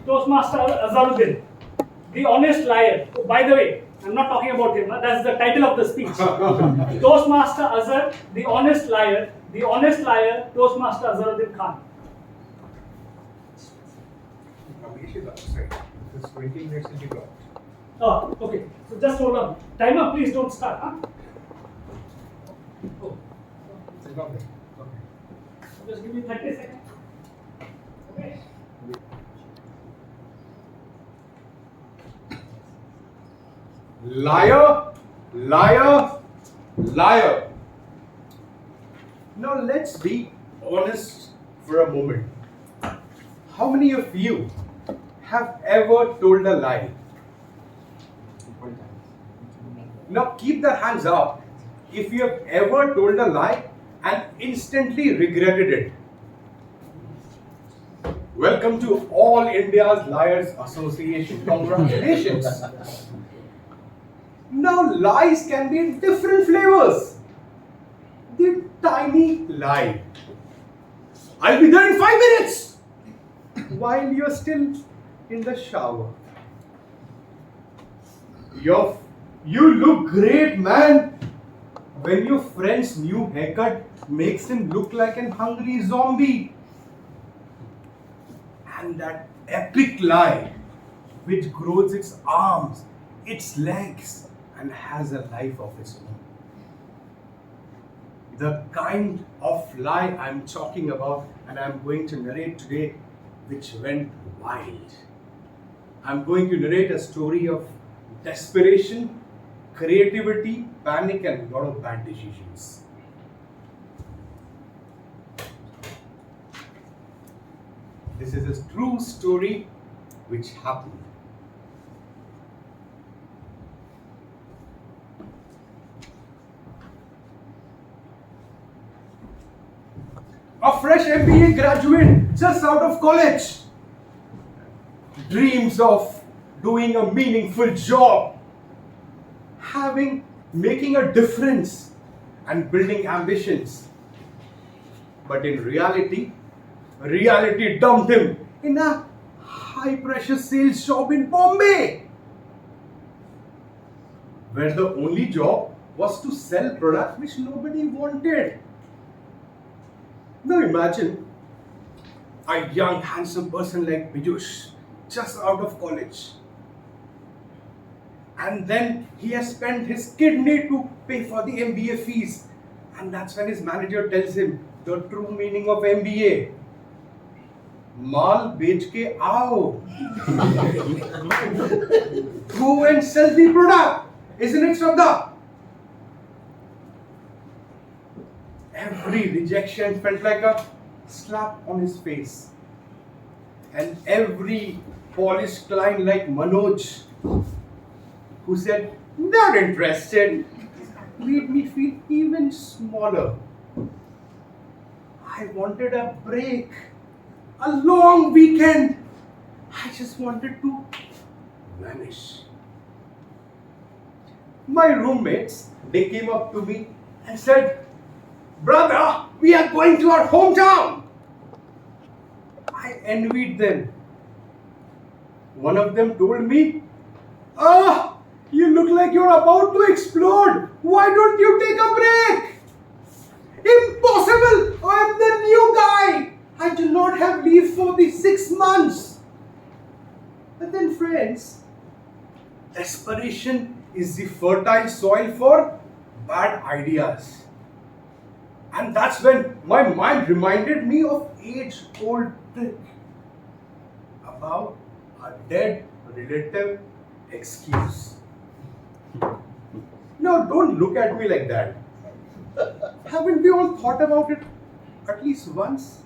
Toastmaster Azharuddin, the honest liar. Oh, by the way, I'm not talking about him. That's the title of the speech. Toastmaster Azhar, the honest liar. The honest liar, Toastmaster Azharuddin Khan. It's 20 minutes into God. Oh, okay. So just hold on. Timer, please don't start. Huh? Oh. Okay. Just give me 30 seconds. Okay. Liar, liar, liar. Now let's be honest for a moment. How many of you have ever told a lie? Now keep the hands up if you have ever told a lie and instantly regretted it. Welcome to All India's Liars Association. Congratulations. Now lies can be in different flavors. The tiny lie. I'll be there in 5 minutes while you're still in the shower. You look great, man. When your friend's new haircut makes him look like an hungry zombie. And that epic lie which grows its arms, its legs, and has a life of its own. The kind of lie I'm talking about and I'm going to narrate today, which went wild. I'm going to narrate a story of desperation, creativity, panic, and a lot of bad decisions. This is a true story which happened. A fresh MBA graduate just out of college dreams of doing a meaningful job, making a difference and building ambitions. But in reality dumped him in a high pressure sales job in Bombay, where the only job was to sell products which nobody wanted. Now imagine a young handsome person like Piyush, just out of college, and then he has spent his kidney to pay for the MBA fees, and that's when his manager tells him the true meaning of MBA. Mal bech ke aao. Go and sell the product. Isn't it, Shraddha? Every rejection felt like a slap on his face. And every polished client like Manoj, who said, not interested, made me feel even smaller. I wanted a break, a long weekend. I just wanted to vanish. My roommates, they came up to me and said, brother, we are going to our hometown. I envied them. One of them told me, you look like you're about to explode. Why don't you take a break? Impossible! I'm the new guy. I do not have leave for the 6 months. But then, friends, desperation is the fertile soil for bad ideas. And that's when my mind reminded me of age-old trick about a dead relative excuse. No, don't look at me like that. Haven't we all thought about it at least once?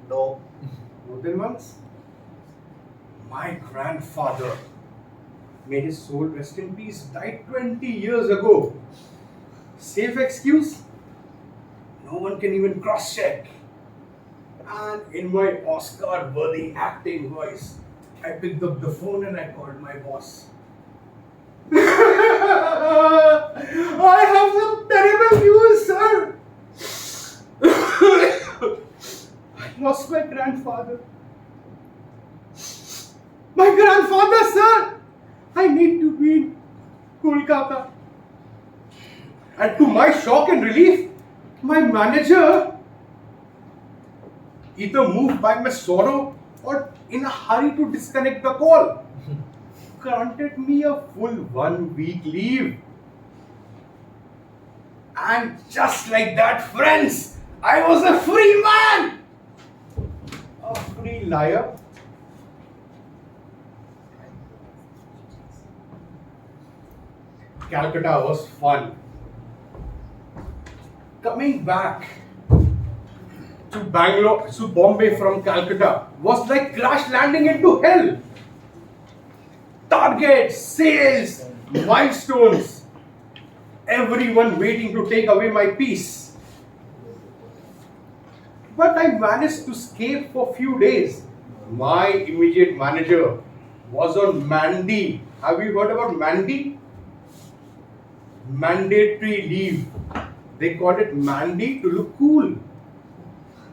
No. More than once? My grandfather, may his soul rest in peace, died 20 years ago. Safe excuse? No one can even cross-check. And in my Oscar-worthy acting voice, I picked up the phone and I called my boss. I have some terrible news, sir. was my grandfather. My grandfather, sir! I need to be in Kolkata. And to my shock and relief, my manager, either moved by my sorrow or in a hurry to disconnect the call, granted me a full 1 week leave. And just like that, friends, I was a free man! A free liar. Calcutta was fun. Coming back to Bangalore, to Bombay from Calcutta was like crash landing into hell. Targets, sales, milestones, everyone waiting to take away my peace. But I managed to escape for a few days. My immediate manager was on Mandi. Have you heard about Mandi? Mandatory leave. They called it Mandi to look cool.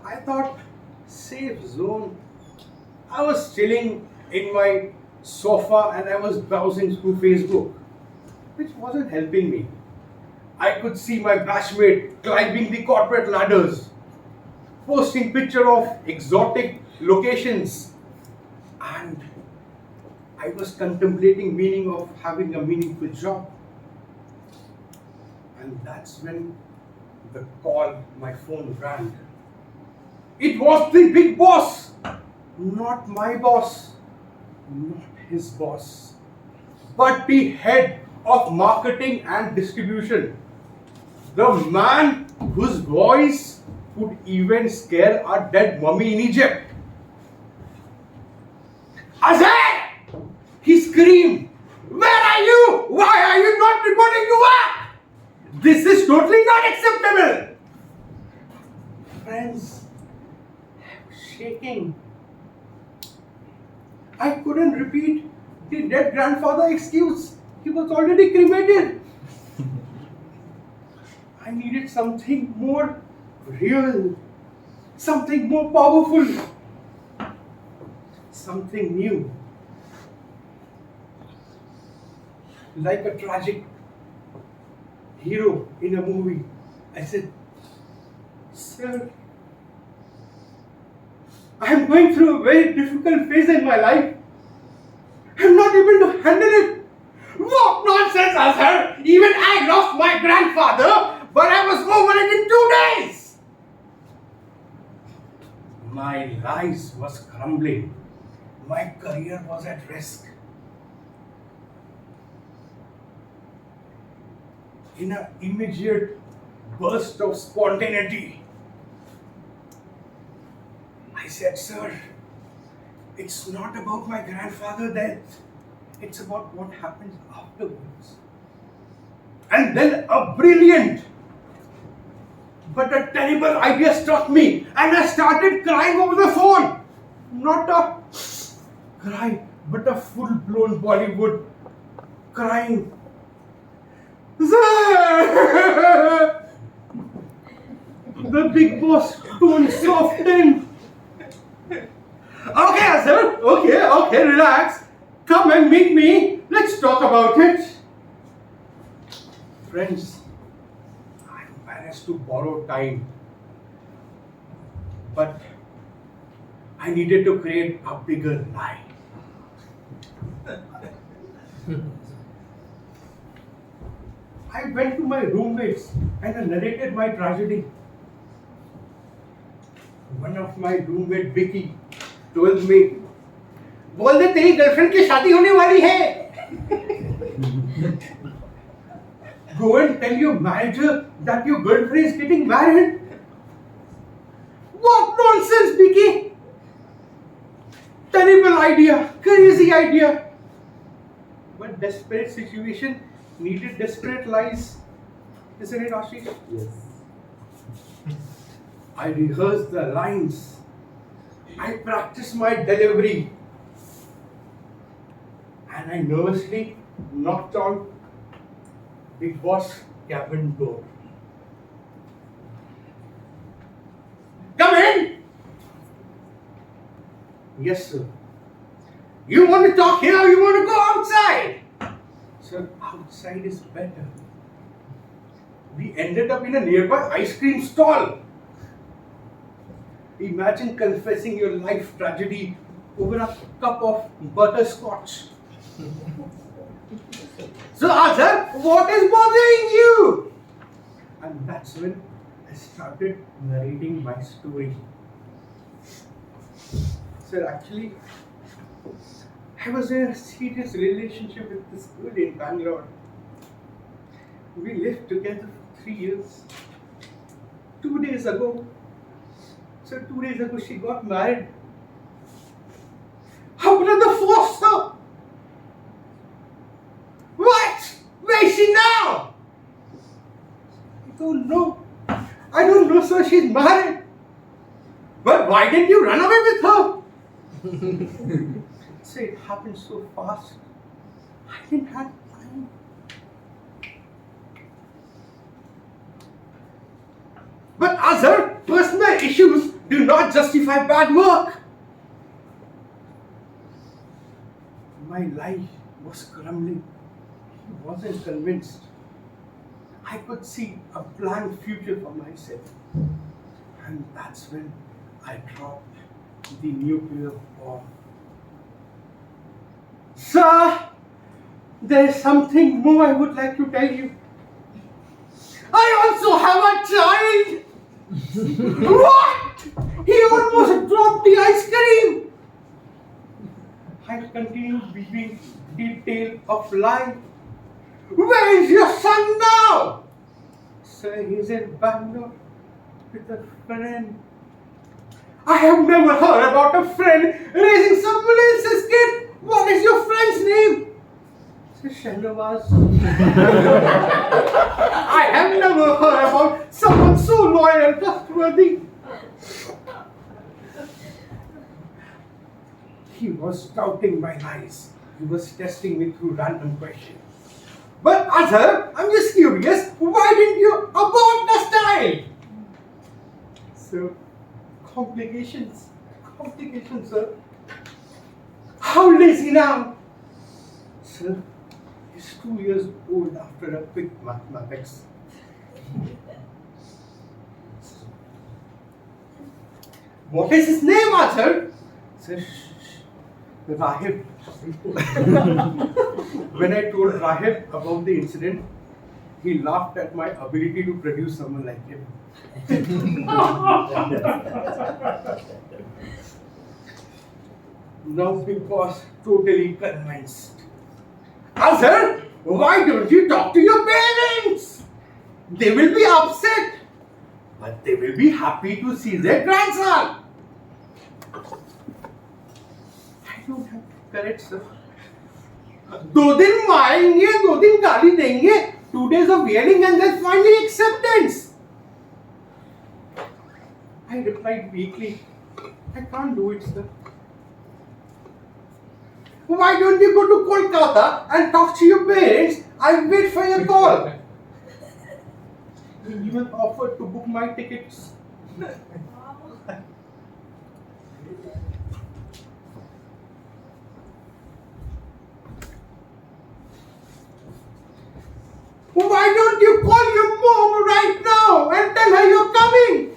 I thought, safe zone. I was chilling in my sofa and I was browsing through Facebook, which wasn't helping me. I could see my batchmate climbing the corporate ladders, posting picture of exotic locations, and I was contemplating meaning of having a meaningful job. And that's when the call, my phone rang. It was the big boss, not my boss, not his boss, but the head of marketing and distribution. The man whose voice could even scare a dead mummy in Egypt. Azhar! He screamed, "Where are you? Why are you not reporting to work? This is totally not acceptable!" Friends, I was shaking. I couldn't repeat the dead grandfather excuse. He was already cremated. I needed something more real, something more powerful, something new. Like a tragic hero in a movie. I said, "Sir, I am going through a very difficult phase in my life. I am not able to handle it." "What nonsense, Azhar! Even I lost my grandfather, but I was over it in 2 days." My life was crumbling. My career was at risk. In an immediate burst of spontaneity, I said, "Sir, it's not about my grandfather's death. It's about what happens afterwards." And then a brilliant but a terrible idea struck me, and I started crying over the phone. Not a cry, but a full-blown Bollywood crying. "Sir!" The big boss tone softened. "Okay, Azhar, okay, relax. Come and meet me. Let's talk about it." Friends, I managed to borrow time, but I needed to create a bigger lie. I went to my roommates and I narrated my tragedy. One of my roommate Vicky told me, "बोल दे तेरी girlfriend की शादी होने वाली है." "Go and tell your manager that your girlfriend is getting married." What nonsense, Vicky! Terrible idea, crazy idea. But desperate situation needed desperate lies. Isn't it, Ashish? Yes. I rehearsed the lines. I practiced my delivery. And I nervously knocked on Big Boss cabin door. "Come in!" Yes, sir. You want to talk here or you want to go outside? Sir, outside is better. We ended up in a nearby ice cream stall. Imagine confessing your life tragedy over a cup of butterscotch. So, Azhar, what is bothering you? And that's when I started narrating my story. Sir, actually, I was in a serious relationship with this girl in Bangalore. We lived together for 3 years. 2 days ago, sir, 2 days ago she got married. Her brother forced her. What? Where is she now? I don't know. I don't know, sir. She's married. But why didn't you run away with her? Say it happened so fast. I didn't have time. But Azhar, personal issues do not justify bad work. My life was crumbling. He wasn't convinced. I could see a blank future for myself. And that's when I dropped the nuclear bomb. Sir, there is something more I would like to tell you. I also have a child. What? He almost dropped the ice cream. I continue weaving the tale of life. Where is your son now? Sir, he's in Bangalore with a friend. I have never heard about a friend raising someone else's kid. What is your friend's name? Sir, Shahnawaz. I have never heard about someone so loyal and trustworthy. He was doubting my lies. He was testing me through random questions. But Azhar, I'm just curious, why didn't you abort the child? So, complications. Complications, sir. How old is he now? Sir, he's 2 years old after a quick mathematics. What is his name, Azhar? Sir, Rahib. When I told Rahib about the incident, he laughed at my ability to produce someone like him. Now Big Boss totally convinced. Azhar, why don't you talk to your parents? They will be upset, but they will be happy to see their grandson. I don't have correct, sir. 2 दिन मारेंगे, 2 दिन गाली देंगे, 2 days of yelling and then finally acceptance. I replied weakly, I can't do it, sir. Why don't you go to Kolkata and talk to your parents? I'll wait for your call. He even offered to book my tickets. Why don't you call your mom right now and tell her you're coming?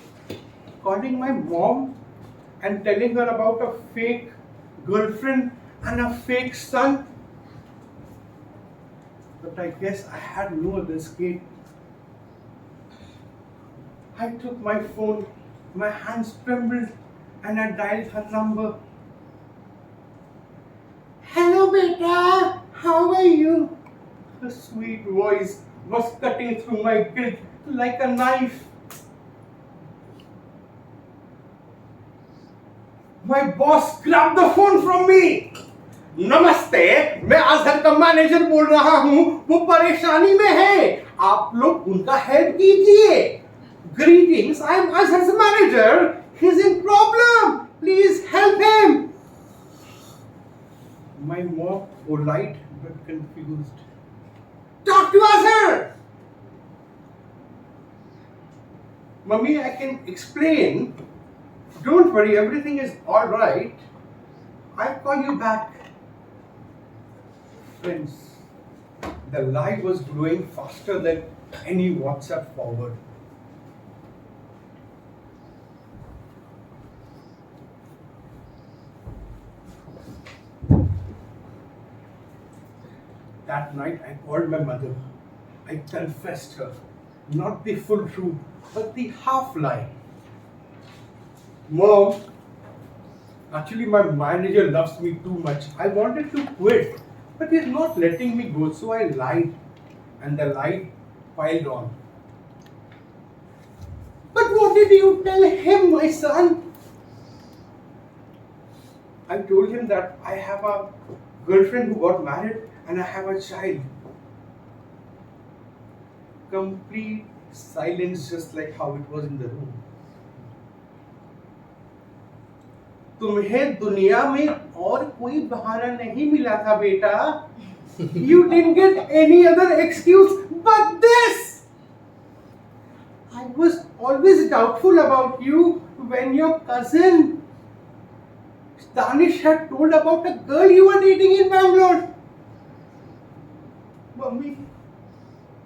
Calling my mom and telling her about a fake girlfriend and a fake son? But I guess I had no other escape. I took my phone, my hands trembled, and I dialed her number. Hello, beta, how are you? Her sweet voice was cutting through my guilt like a knife. My boss grabbed the phone from me. नमस्ते, मैं अजहर का manager बोल रहा हूँ, वो परेशानी में है, आप लोग उनका हेल्प कीजिए. Greetings, I am Azhar's manager. He's in problem. Please help him. My mom, polite but confused. Talk to Azhar. Mummy, I can explain. Don't worry, everything is all right. I'll call you back. Friends, the lie was growing faster than any WhatsApp forward. That night I called my mother. I confessed her, not the full truth, but the half lie. Mom, actually my manager loves me too much. I wanted to quit, but he's not letting me go, so I lied. And the lie piled on. But what did you tell him, my son? I told him that I have a girlfriend who got married and I have a child. Complete silence, just like how it was in the room. तुम्हें दुनिया में और कोई बहाना नहीं मिला था बेटा. You didn't get any other excuse but this. I was always doubtful about you when your cousin Danish had told about a girl you were dating in Bangalore. Mummy,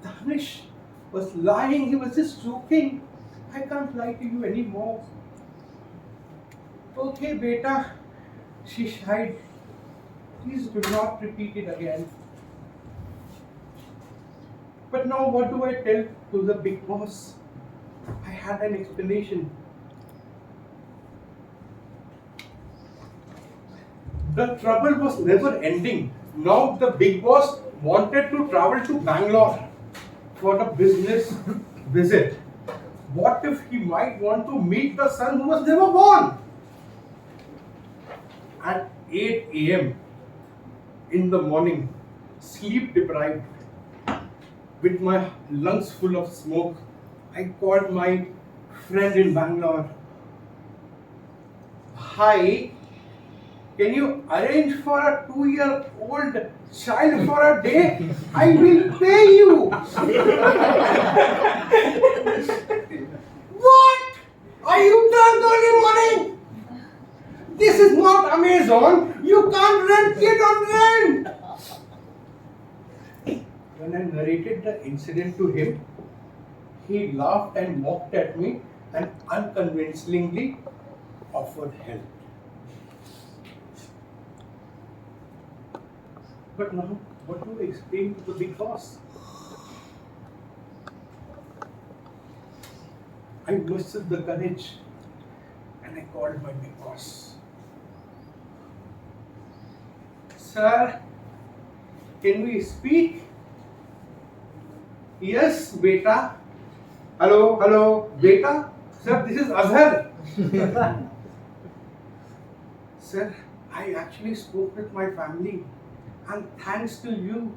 Danish was lying. He was just joking. I can't lie to you anymore. Okay, beta. She sighed. Please do not repeat it again. But now what do I tell to the big boss? I had an explanation. The trouble was never ending. Now the big boss wanted to travel to Bangalore for a business visit. What if he might want to meet the son who was never born? At 8 a.m. in the morning, sleep deprived, with my lungs full of smoke, I called my friend in Bangalore. Hi, can you arrange for a 2-year-old child for a day? I will pay you. What? Are you drunk early morning? This is not Amazon. You can't rent kid on rent. When I narrated the incident to him, he laughed and mocked at me and unconvincingly offered help. But now, what do I explain to the big boss? I mustered the courage and I called my big boss. Sir, can we speak? Yes, beta. Hello, beta. Sir, this is Azhar. Sir, I actually spoke with my family, and thanks to you,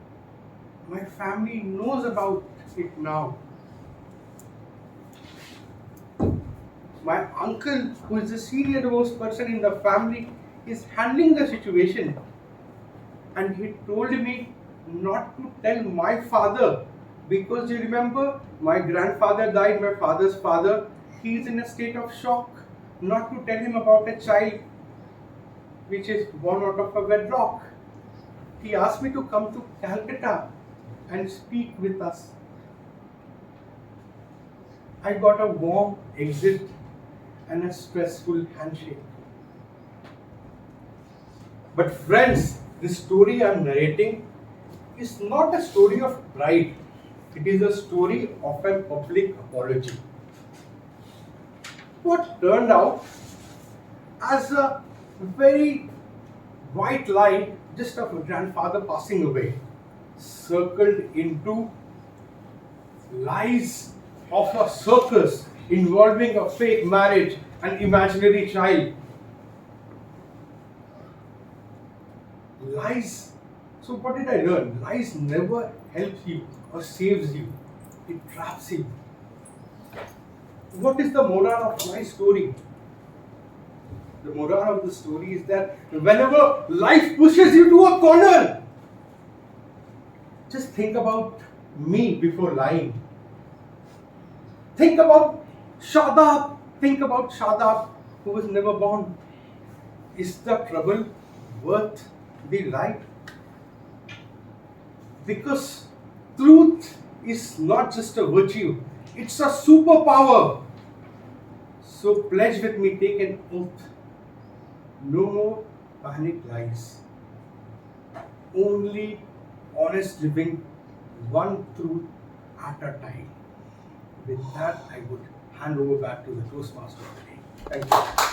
my family knows about it now. My uncle, who is the senior most person in the family, is handling the situation, and he told me not to tell my father, because you remember my grandfather died, my father's father. He is in a state of shock. Not to tell him about a child which is born out of a wedlock. He asked me to come to Calcutta and speak with us. I got a warm exit and a stressful handshake. But friends, this story I am narrating is not a story of pride. It is a story of a public apology. What turned out as a very white lie just of a grandfather passing away circled into lies of a circus involving a fake marriage and imaginary child. Lies. So what did I learn? Lies never helps you or saves you. It traps you. What is the moral of my story? The moral of the story is that whenever life pushes you to a corner, just think about me before lying. Think about Shadab. Think about Shadab, who was never born. Is the trouble worth the right. Because truth is not just a virtue, it's a superpower. So pledge with me, take an oath. No more panic lies. Only honest living, one truth at a time. With that, I would hand over back to the Toastmaster today. Thank you.